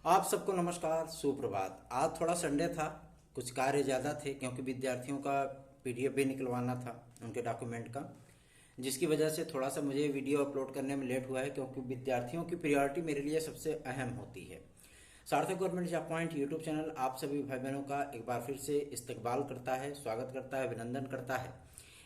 आप सबको नमस्कार, सुप्रभात। आज थोड़ा संडे था, कुछ कार्य ज़्यादा थे क्योंकि विद्यार्थियों का पीडीएफ भी निकलवाना था उनके डॉक्यूमेंट का, जिसकी वजह से थोड़ा सा मुझे वीडियो अपलोड करने में लेट हुआ है क्योंकि विद्यार्थियों की प्रायोरिटी मेरे लिए सबसे अहम होती है। सार्थक government job point YouTube channel आप सभी भाई बहनों का एक बार फिर से इस्तकबाल करता है, स्वागत करता है, अभिनंदन करता है।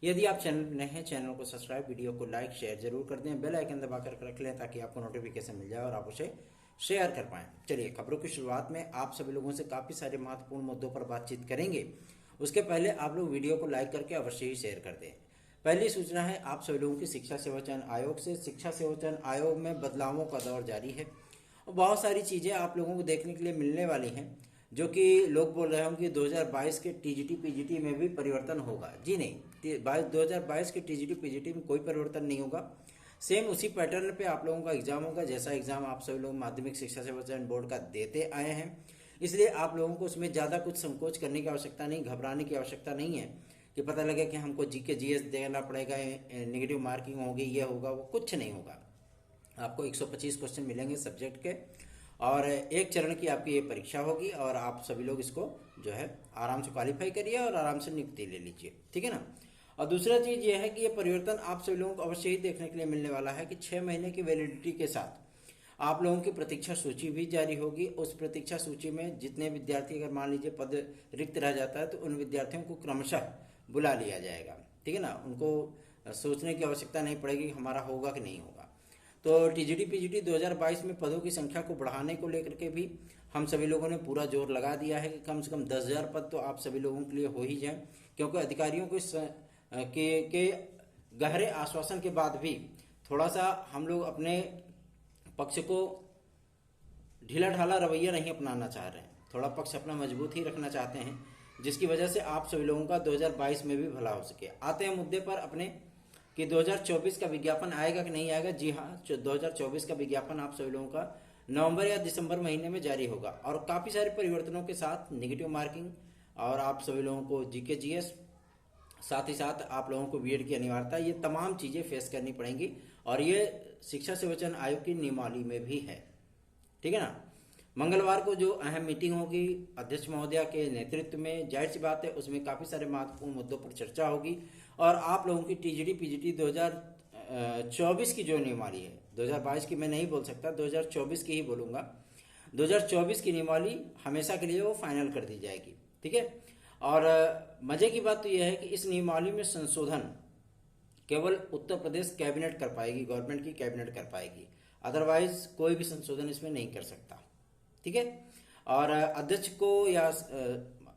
यदि आप चैनल पर नए हैं, चैनल को सब्सक्राइब, वीडियो को लाइक शेयर जरूर कर दें, बेल आइकन दबाकर रख लें ताकि आपको नोटिफिकेशन मिल जाए और आप उसे शेयर कर पाएं। चलिए, खबरों की शुरुआत में आप सभी लोगों से काफ़ी सारे महत्वपूर्ण मुद्दों पर बातचीत करेंगे। उसके पहले आप लोग वीडियो को लाइक करके अवश्य ही शेयर कर दें। पहली सूचना है आप सभी लोगों की शिक्षा सेवा चयन आयोग से। शिक्षा सेवा चयन आयोग में बदलावों का दौर जारी है और बहुत सारी चीज़ें आप लोगों को देखने के लिए मिलने वाली हैं, जो कि लोग बोल रहे होंगे 2022 के टीजीटी पीजीटी में भी परिवर्तन होगा। जी नहीं, 2022 के टीजीटी पीजीटी में कोई परिवर्तन नहीं होगा। सेम उसी पैटर्न पे आप लोगों का एग्जाम होगा जैसा एग्जाम आप सभी लोग माध्यमिक शिक्षा सेवा चयन बोर्ड का देते आए हैं। इसलिए आप लोगों को उसमें ज़्यादा कुछ संकोच करने की आवश्यकता नहीं, घबराने की आवश्यकता नहीं है कि पता लगे कि हमको जीके जीएस देना पड़ेगा, नेगेटिव मार्किंग होगी, ये होगा वो, कुछ नहीं होगा। आपको 125 क्वेश्चन मिलेंगे सब्जेक्ट के और एक चरण की आपकी ये परीक्षा होगी और आप सभी लोग इसको जो है आराम से क्वालिफाई करिए और आराम से नियुक्ति ले लीजिए, ठीक है ना। और दूसरा चीज़ ये है कि ये परिवर्तन आप सभी लोगों को अवश्य ही देखने के लिए मिलने वाला है कि 6 महीने की वैलिडिटी के साथ आप लोगों की प्रतीक्षा सूची भी जारी होगी। उस प्रतीक्षा सूची में जितने विद्यार्थी, अगर मान लीजिए पद रिक्त रह जाता है, तो उन विद्यार्थियों को क्रमशः बुला लिया जाएगा, ठीक है ना। उनको सोचने की आवश्यकता नहीं पड़ेगी हमारा होगा कि नहीं होगा। तो टीजीटी पीजीटी 2022 में पदों की संख्या को बढ़ाने को लेकर के भी हम सभी लोगों ने पूरा जोर लगा दिया है कि कम से कम 10,000 पद तो आप सभी लोगों के लिए हो ही जाए, क्योंकि अधिकारियों को के गहरे आश्वासन के बाद भी थोड़ा सा हम लोग अपने पक्ष को ढीला ढाला रवैया नहीं अपनाना चाह रहे हैं, थोड़ा पक्ष अपना मजबूत ही रखना चाहते हैं, जिसकी वजह से आप सभी लोगों का 2022 में भी भला हो सके। आते हैं मुद्दे पर अपने कि 2024 का विज्ञापन आएगा कि नहीं आएगा। जी हाँ, 2024 का विज्ञापन आप सभी लोगों का नवंबर या दिसंबर महीने में जारी होगा और काफ़ी सारे परिवर्तनों के साथ, नेगेटिव मार्किंग और आप सभी लोगों को जीके जीएस, साथ ही साथ आप लोगों को बीएड की अनिवार्यता, ये तमाम चीज़ें फेस करनी पड़ेंगी और ये शिक्षा सेवा चयन आयोग की नियमावली में भी है, ठीक है ना। मंगलवार को जो अहम मीटिंग होगी अध्यक्ष महोदया के नेतृत्व में, जाहिर सी बात है उसमें काफ़ी सारे महत्वपूर्ण मुद्दों पर चर्चा होगी और आप लोगों की टीजीटी पीजीटी 2024 की जो नियमावली है, 2022 की मैं नहीं बोल सकता, 2024 की ही बोलूँगा। 2024 की नियमावली हमेशा के लिए वो फाइनल कर दी जाएगी, ठीक है। और मजे की बात तो यह है कि इस नियमावली में संशोधन केवल उत्तर प्रदेश कैबिनेट कर पाएगी, गवर्नमेंट की कैबिनेट कर पाएगी, अदरवाइज कोई भी संशोधन इसमें नहीं कर सकता, ठीक है। और अध्यक्ष को या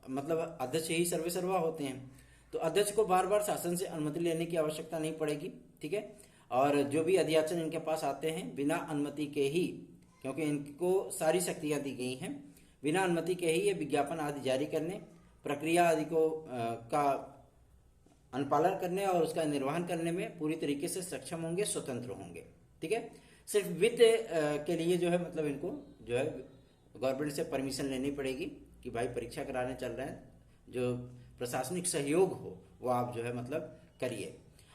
मतलब अध्यक्ष ही सर्वे सर्वा होते हैं, तो अध्यक्ष को बार बार शासन से अनुमति लेने की आवश्यकता नहीं पड़ेगी, ठीक है। और जो भी अध्याचन इनके पास आते हैं बिना अनुमति के ही, क्योंकि इनको सारी शक्तियां दी गई हैं, बिना अनुमति के ही ये विज्ञापन आदि जारी करने, प्रक्रिया आदि को का अनुपालन करने और उसका निर्वहन करने में पूरी तरीके से सक्षम होंगे, स्वतंत्र होंगे, ठीक है। सिर्फ वित्त के लिए जो है मतलब इनको जो है गवर्नमेंट से परमिशन लेनी पड़ेगी कि भाई परीक्षा कराने चल रहे हैं, जो प्रशासनिक सहयोग हो वो आप जो है मतलब करिए।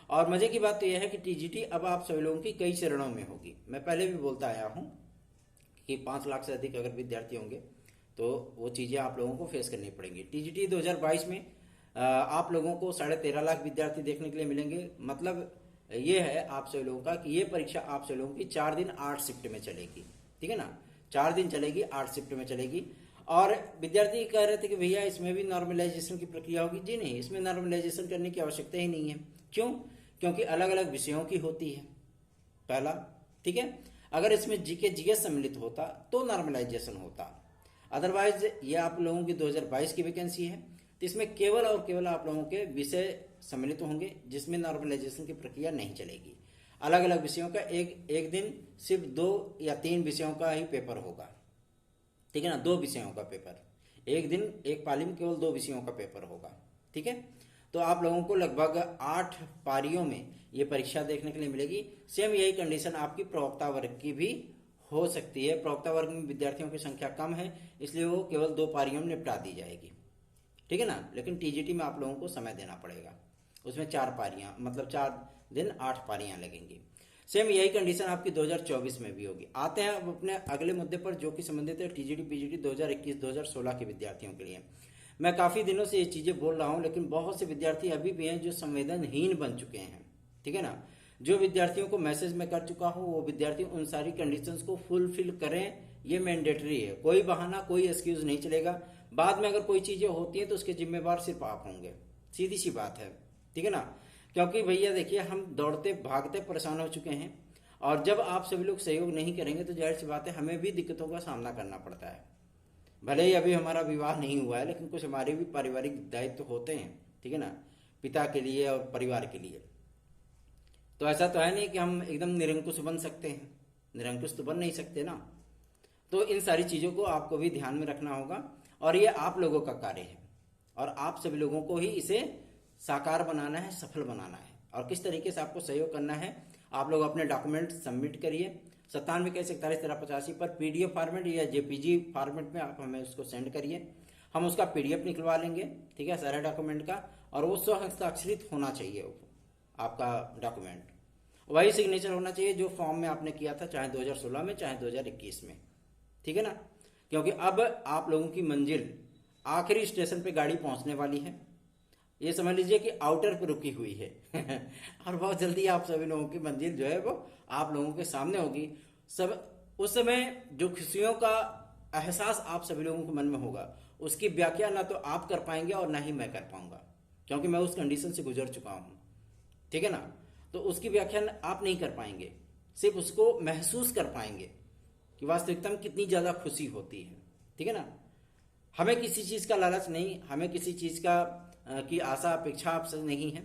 और मजे की बात तो यह है कि टीजीटी अब आप सभी लोगों की कई चरणों में होगी। मैं पहले भी बोलता आया हूँ कि 5 लाख से अधिक अगर विद्यार्थी होंगे तो वो चीज़ें आप लोगों को फेस करनी पड़ेंगी। टीजीटी 2022 में आप लोगों को 13.5 लाख विद्यार्थी देखने के लिए मिलेंगे। मतलब ये है आप सभी लोगों का कि ये परीक्षा आप सभी लोगों की 4 दिन 8 शिफ्ट में चलेगी, ठीक है ना। 4 दिन चलेगी, 8 शिफ्ट में चलेगी। और विद्यार्थी कह रहे थे कि भैया इसमें भी नॉर्मलाइजेशन की प्रक्रिया होगी। जी नहीं, इसमें नॉर्मलाइजेशन करने की आवश्यकता ही नहीं है। क्यों? क्योंकि अलग अलग विषयों की होती है, पहला, ठीक है। अगर इसमें जीके जीएस सम्मिलित होता तो नॉर्मलाइजेशन होता, अदरवाइज ये आप लोगों की 2022 की वैकेंसी है, तो इसमें केवल और केवल आप लोगों के विषय सम्मिलित होंगे, जिसमें नॉर्मलाइजेशन की प्रक्रिया नहीं चलेगी। अलग अलग विषयों का एक दिन सिर्फ 2 या 3 विषयों का ही पेपर होगा, ठीक है ना। 2 विषयों का पेपर, एक दिन एक पाली में केवल 2 विषयों का पेपर होगा, ठीक है। तो आप लोगों को लगभग 8 पारियों में ये परीक्षा देखने के लिए मिलेगी। सेम यही कंडीशन आपकी प्रवक्ता वर्ग की भी हो सकती है। प्रवक्ता वर्ग में विद्यार्थियों की संख्या कम है, इसलिए वो केवल 2 पारियों में निपटा दी जाएगी, ठीक है ना। लेकिन टीजीटी में आप लोगों को समय देना पड़ेगा, उसमें 4 पारियां, मतलब 4 दिन 8 पारियां लगेंगी। सेम यही कंडीशन आपकी 2024 में भी होगी। आते हैं अब अपने अगले मुद्दे पर, जो कि संबंधित है टीजीटी पीजीटी 2021-2016 के विद्यार्थियों के लिए। मैं काफी दिनों से ये चीजें बोल रहा हूं, लेकिन बहुत से विद्यार्थी अभी भी हैं जो संवेदनहीन बन चुके हैं, ठीक है ना। जो विद्यार्थियों को मैसेज में कर चुका हूं, वो विद्यार्थी उन सारी कंडीशंस को फुलफिल करें, ये मैंडेटरी है। कोई बहाना, कोई एक्सक्यूज नहीं चलेगा। बाद में अगर कोई चीजें होती हैं तो उसके जिम्मेवार सिर्फ आप होंगे, सीधी सी बात है, ठीक है ना। क्योंकि भैया देखिए, हम दौड़ते भागते परेशान हो चुके हैं, और जब आप सभी लोग सहयोग नहीं करेंगे तो जाहिर सी बात है हमें भी दिक्कतों का सामना करना पड़ता है। भले ही अभी हमारा विवाह नहीं हुआ है, लेकिन कुछ हमारे भी पारिवारिक दायित्व होते हैं, ठीक है ना, पिता के लिए और परिवार के लिए। तो ऐसा तो है नहीं कि हम एकदम निरंकुश बन सकते हैं, निरंकुश तो बन नहीं सकते ना। तो इन सारी चीजों को आपको भी ध्यान में रखना होगा, और ये आप लोगों का कार्य है, और आप सभी लोगों को ही इसे साकार बनाना है, सफल बनाना है। और किस तरीके से आपको सहयोग करना है, आप लोग अपने डॉक्यूमेंट सबमिट करिए 9721411385 पर पीडीएफ फॉर्मेट या जेपीजी फॉर्मेट में आप हमें उसको सेंड करिए। हम उसका पीडीएफ निकलवा लेंगे, ठीक है, सारे डॉक्यूमेंट का, और वो स्वहस्ताक्षरित होना चाहिए आपका डॉक्यूमेंट। वही सिग्नेचर होना चाहिए जो फॉर्म में आपने किया था, चाहे 2016 में चाहे 2021 में, ठीक है ना। क्योंकि अब आप लोगों की मंजिल आखिरी स्टेशन पे गाड़ी पहुंचने वाली है, ये समझ लीजिए कि आउटर पे रुकी हुई है और बहुत जल्दी आप सभी लोगों की मंजिल जो है वो आप लोगों के सामने होगी। सब उस समय जो खुशियों का एहसास आप सभी लोगों के मन में होगा, उसकी व्याख्या ना तो आप कर पाएंगे और ना ही मैं कर पाऊंगा, क्योंकि मैं उस कंडीशन से गुजर चुका हूं, ठीक है ना। तो उसकी व्याख्या आप नहीं कर पाएंगे, सिर्फ उसको महसूस कर पाएंगे कि वास्तविकता में कितनी ज्यादा खुशी होती है, ठीक है ना। हमें किसी चीज का लालच नहीं, हमें किसी चीज का की आशा अपेक्षा आपसे नहीं है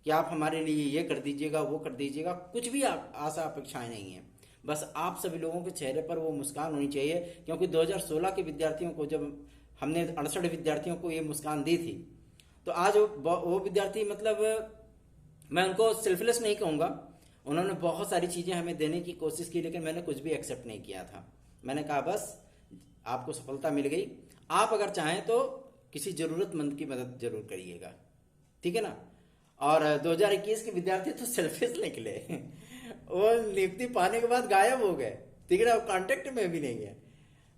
कि आप हमारे लिए ये कर दीजिएगा वो कर दीजिएगा, कुछ भी आप आशा अपेक्षाएं नहीं है। बस आप सभी लोगों के चेहरे पर वो मुस्कान होनी चाहिए, क्योंकि 2016 के विद्यार्थियों को जब हमने 68 विद्यार्थियों को ये मुस्कान दी थी, तो आज वो विद्यार्थी, मतलब मैं उनको सेल्फलेस नहीं कहूंगा, उन्होंने बहुत सारी चीजें हमें देने की कोशिश की, लेकिन मैंने कुछ भी एक्सेप्ट नहीं किया था। मैंने कहा बस आपको सफलता मिल गई, आप अगर चाहें तो किसी जरूरतमंद की मदद जरूर करिएगा, ठीक है ना। और 2021 के विद्यार्थी तो सेल्फिश निकले वो नियुक्ति पाने के बाद गायब हो गए, ठीक है ना, कांटेक्ट में भी नहीं है।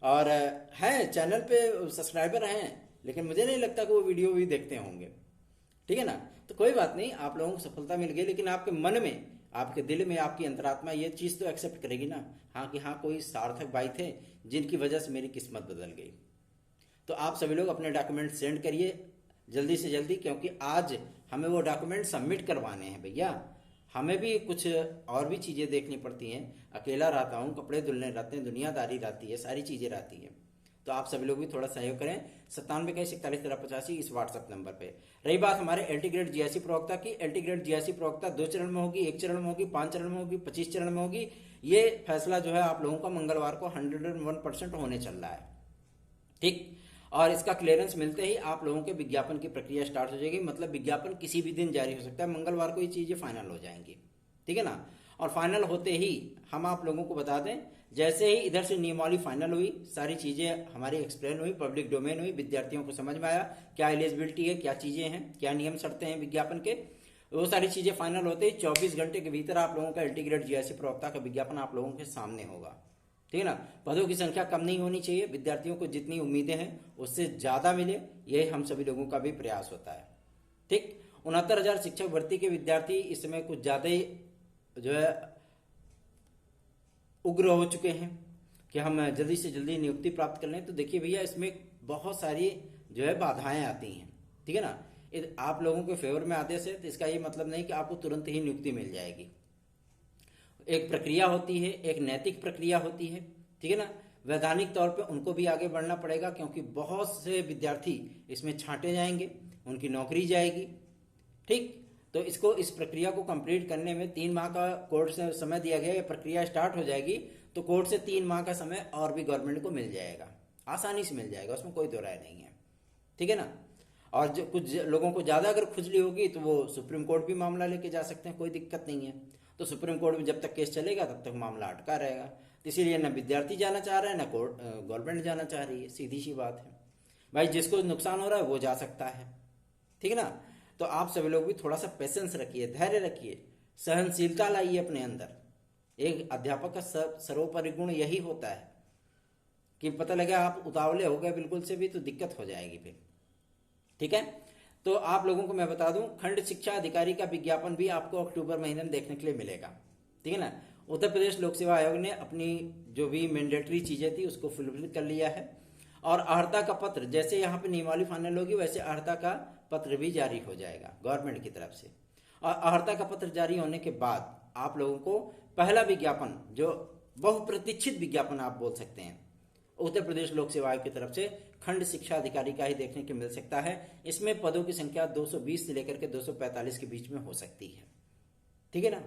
और हैं चैनल पे सब्सक्राइबर हैं, लेकिन मुझे नहीं लगता कि वो वीडियो भी देखते होंगे, ठीक है ना। तो कोई बात नहीं, आप लोगों को सफलता मिल गई, लेकिन आपके मन में, आपके दिल में, आपकी अंतरात्मा ये चीज तो एक्सेप्ट करेगी ना, हाँ कि हाँ कोई सार्थक भाई थे जिनकी वजह से मेरी किस्मत बदल गई। तो आप सभी लोग अपने डॉक्यूमेंट सेंड करिए जल्दी से जल्दी, क्योंकि आज हमें वो डॉक्यूमेंट सबमिट करवाने हैं भैया। हमें भी कुछ और भी चीजें देखनी पड़ती हैं, अकेला रहता हूँ, कपड़े धुलने रहते हैं, दुनियादारी रहती है, सारी चीजें रहती हैं। तो आप सभी लोग भी थोड़ा सहयोग करें 9721411385 इस व्हाट्सएप नंबर पे। रही बात हमारे एल्टी ग्रेड जीआईसी प्रवक्ता की, एल्टी ग्रेड जीआईसी प्रवक्ता 2 चरण में होगी, 1 चरण में होगी, 5 चरण में होगी, 25 चरण में होगी। ये फैसला जो है आप लोगों का मंगलवार को 101% होने चल रहा है, ठीक। और इसका क्लियरेंस मिलते ही आप लोगों के विज्ञापन की प्रक्रिया स्टार्ट हो जाएगी, मतलब विज्ञापन किसी भी दिन जारी हो सकता है, मंगलवार को ये चीजें फाइनल हो जाएंगी, ठीक है ना। और फाइनल होते ही हम आप लोगों को बता दें, जैसे ही इधर से नियमावली फाइनल हुई, सारी चीजें हमारी एक्सप्लेन हुई, पब्लिक डोमेन हुई, विद्यार्थियों को समझ में आया क्या एलिजिबिलिटी है, क्या चीजें हैं, क्या नियम शर्तें हैं विज्ञापन के, वो सारी चीजें फाइनल होते ही 24 घंटे के भीतर आप लोगों का एल्टी ग्रेड जीआईसी प्रवक्ता का विज्ञापन आप लोगों के सामने होगा, ठीक है ना। पदों की संख्या कम नहीं होनी चाहिए, विद्यार्थियों को जितनी उम्मीदें हैं उससे ज्यादा मिले, यही हम सभी लोगों का भी प्रयास होता है, ठीक। 69,000 शिक्षक भर्ती के विद्यार्थी इस समय कुछ ज्यादा ही जो है उग्र हो चुके हैं कि हम जल्दी से जल्दी नियुक्ति प्राप्त कर लें। तो देखिए भैया, इसमें बहुत सारी जो है बाधाएं आती हैं, ठीक है ना। आप लोगों के फेवर में आदेश है तो इसका ये मतलब नहीं कि आपको तुरंत ही नियुक्ति मिल जाएगी। एक प्रक्रिया होती है, एक नैतिक प्रक्रिया होती है, ठीक है ना। वैधानिक तौर पे उनको भी आगे बढ़ना पड़ेगा, क्योंकि बहुत से विद्यार्थी इसमें छांटे जाएंगे, उनकी नौकरी जाएगी, ठीक। तो इस प्रक्रिया को कंप्लीट करने में 3 माह का कोर्ट से समय दिया गया है। प्रक्रिया स्टार्ट हो जाएगी तो कोर्ट से 3 माह का समय और भी गवर्नमेंट को मिल जाएगा, आसानी से मिल जाएगा, उसमें कोई दो राय नहीं है, ठीक है ना। और जो कुछ लोगों को ज्यादा अगर खुजली होगी तो वो सुप्रीम कोर्ट भी मामला लेके जा सकते हैं, कोई दिक्कत नहीं है। तो सुप्रीम कोर्ट में जब तक केस चलेगा तब तक मामला अटका रहेगा। तो इसीलिए ना विद्यार्थी जाना चाह रहा है, ना कोर्ट गवर्नमेंट जाना चाह रही है, सीधी सी बात है भाई। जिसको नुकसान हो रहा है वो जा सकता है, ठीक है ना। तो आप सभी लोग भी थोड़ा सा पेशेंस रखिए, धैर्य रखिए, सहनशीलता लाइए अपने अंदर, एक अध्यापक का सर्वोपरि गुण यही होता है कि पता लगे आप उतावले हो गए बिल्कुल से भी तो दिक्कत हो जाएगी फिर। ठीक है, तो आप लोगों को मैं बता दूं, खंड शिक्षा अधिकारी का विज्ञापन भी आपको अक्टूबर महीने में देखने के लिए मिलेगा। ठीक है ना। उत्तर प्रदेश लोक सेवा आयोग ने अपनी जो भी मैंडेटरी चीजें थी उसको फुलफिल कर लिया है, और अर्हता का पत्र, जैसे यहाँ पे नियमावली फाइनल होगी वैसे अर्हता का पत्र भी जारी हो जाएगा गवर्नमेंट की तरफ से। और अर्हता का पत्र जारी होने के बाद आप लोगों को पहला विज्ञापन, जो बहुप्रतीक्षित विज्ञापन आप बोल सकते हैं, उत्तर प्रदेश लोक सेवा आयोग की तरफ से खंड शिक्षा अधिकारी का ही देखने को मिल सकता है। इसमें पदों की संख्या 220 से लेकर के 245 के बीच में हो सकती है। ठीक है ना।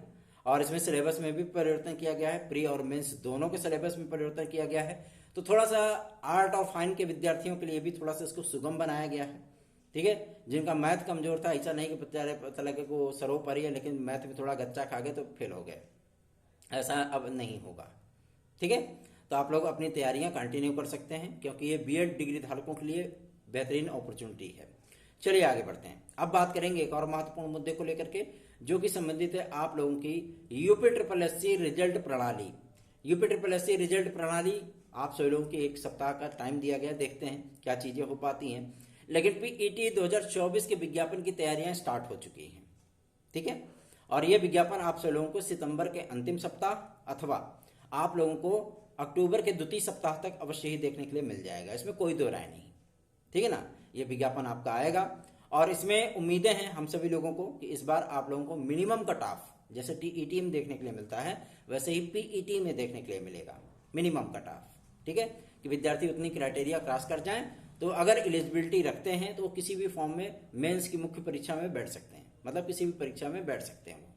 और इसमें सिलेबस में भी परिवर्तन किया गया है, प्री और मेंस दोनों के सिलेबस में परिवर्तन किया गया है। तो थोड़ा सा आर्ट और फाइन के विद्यार्थियों के लिए भी थोड़ा सा इसको सुगम बनाया गया है। ठीक है, जिनका मैथ कमजोर था, ऐसा नहीं कि पता लगे को सर्वोपरि है लेकिन मैथ में थोड़ा गच्चा खा गए तो फेल हो गए, ऐसा अब नहीं होगा। ठीक है, तो आप लोग अपनी तैयारियां कंटिन्यू कर सकते हैं क्योंकि ये बीएड डिग्री धारकों के लिए बेहतरीन अपॉर्चुनिटी है। चलिए आगे बढ़ते हैं। अब बात करेंगे एक और महत्वपूर्ण मुद्दे को लेकर के, जो कि संबंधित है आप लोगों की यूपी रिजल्ट प्रणाली। यूपी रिजल्ट प्रणाली आप सभी लोगों की एक सप्ताह का टाइम दिया गया, देखते हैं क्या चीजें हो पाती हैं। लेकिन पीईटी 2024 के विज्ञापन की तैयारियां स्टार्ट हो चुकी हैं। ठीक है, और ये विज्ञापन आप सभी लोगों को सितंबर के अंतिम सप्ताह अथवा आप लोगों को अक्टूबर के द्वितीय सप्ताह तक अवश्य ही देखने के लिए मिल जाएगा, इसमें कोई दो राय नहीं। ठीक है ना, ये विज्ञापन आपका आएगा और इसमें उम्मीदें हैं हम सभी लोगों को कि इस बार आप लोगों को मिनिमम कट ऑफ, जैसे टीईटी में देखने के लिए मिलता है वैसे ही पीईटी में देखने के लिए मिलेगा मिनिमम कट ऑफ। ठीक है, कि विद्यार्थी उतनी क्राइटेरिया क्रॉस कर जाएं तो अगर एलिजिबिलिटी रखते हैं तो किसी भी फॉर्म में मेंस की मुख्य परीक्षा में बैठ सकते हैं, मतलब किसी भी परीक्षा में बैठ सकते हैं वो।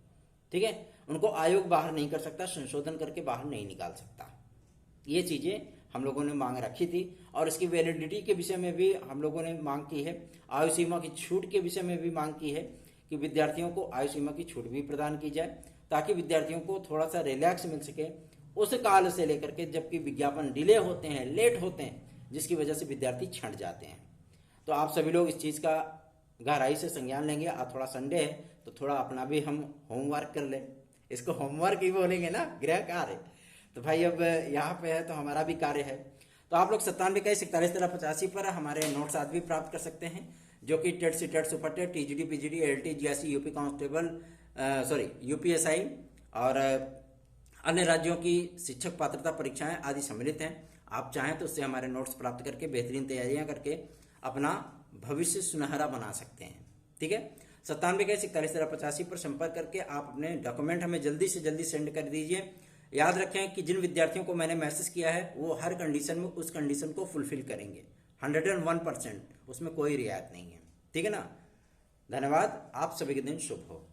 ठीक है, उनको आयोग बाहर नहीं कर सकता, संशोधन करके बाहर नहीं निकाल सकता। ये चीजें हम लोगों ने मांग रखी थी और इसकी वैलिडिटी के विषय में भी हम लोगों ने मांग की है। आयु सीमा की छूट के विषय में भी मांग की है कि विद्यार्थियों को आयु सीमा की छूट भी प्रदान की जाए ताकि विद्यार्थियों को थोड़ा सा रिलैक्स मिल सके उस काल से लेकर के जबकि विज्ञापन डिले होते हैं, लेट होते हैं, जिसकी वजह से विद्यार्थी छंट जाते हैं। तो आप सभी लोग इस चीज का गहराई से संज्ञान लेंगे। आज थोड़ा संडे है तो थोड़ा अपना भी हम होमवर्क कर लें, इसको होमवर्क ही बोलेंगे ना, गृह कार्य। तो भाई अब यहाँ पे है तो हमारा भी कार्य है। तो आप लोग 9721411385 पर हमारे नोट्स आदि भी प्राप्त कर सकते हैं, जो कि TET C TET super TET TGT PGT LT GSC UP constable UPSI और अन्य राज्यों की शिक्षक पात्रता परीक्षाएं आदि सम्मिलित हैं। आप चाहें तो उससे हमारे नोट्स प्राप्त करके बेहतरीन तैयारियां करके अपना भविष्य सुनहरा बना सकते हैं। ठीक है, 9721411385 पर संपर्क करके आप अपने डॉक्यूमेंट हमें जल्दी से जल्दी सेंड कर दीजिए। याद रखें कि जिन विद्यार्थियों को मैंने मैसेज किया है वो हर कंडीशन में उस कंडीशन को फुलफिल करेंगे 101%, उसमें कोई रियायत नहीं है। ठीक है ना। धन्यवाद, आप सभी के दिन शुभ हो।